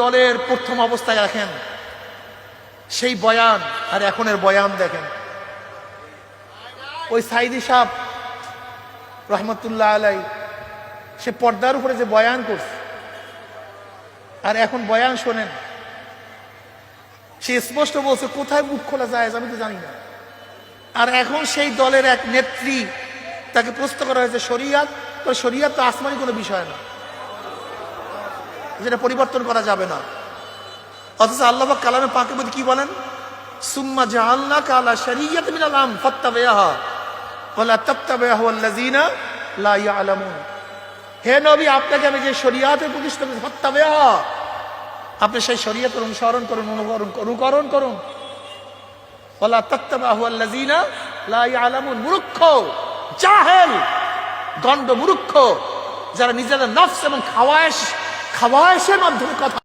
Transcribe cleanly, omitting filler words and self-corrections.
দলের প্রথম অবস্থায় রাখেন সেই বয়ান আর এখনের বয়ান দেখেন। ওই সাইদি সাহেব রহমতুল্লাহ আলাই সে পর্দার উপরে যে বয়ান করছে আর এখন বয়ান শোনেন, সে স্পষ্ট বলছে কোথায় মুখ খোলা যায় আমি তো জানি না। আর এখন সেই দলের এক নেত্রী তাকে প্রশ্ন করা হয়েছে শরিয়াত, তো শরিয়াত তো আসমানি কোনো বিষয় না, যেটা পরিবর্তন করা যাবে না। অথচ আল্লাহ পাক কালামে পাকের মধ্যে কি বলেন, সুম্মা জাআলনাকা আলা শারিয়াতিন মিনাল আমর ফাত্তাবি'হা ওয়ালা তাত্তাবি'হু আল্লাযীনা লা ইয়ালামুন। হে নবী, আপনাকে আমি যে শরিয়াতে প্রতিষ্ঠা করেছি ফাত্তাবি'হা, আপনি সেই শরিয়তের অনুসরণ করুন, অনুকরণ করুন। ওয়ালা তাত্তাবি'হু আল্লাযীনা লা ইয়ালামুন, মূর্খ জাহেল গণ্ড মূর্খ যারা নিজেদের নফস এবং খাওয়ায়েশের মাধ্যমে কথা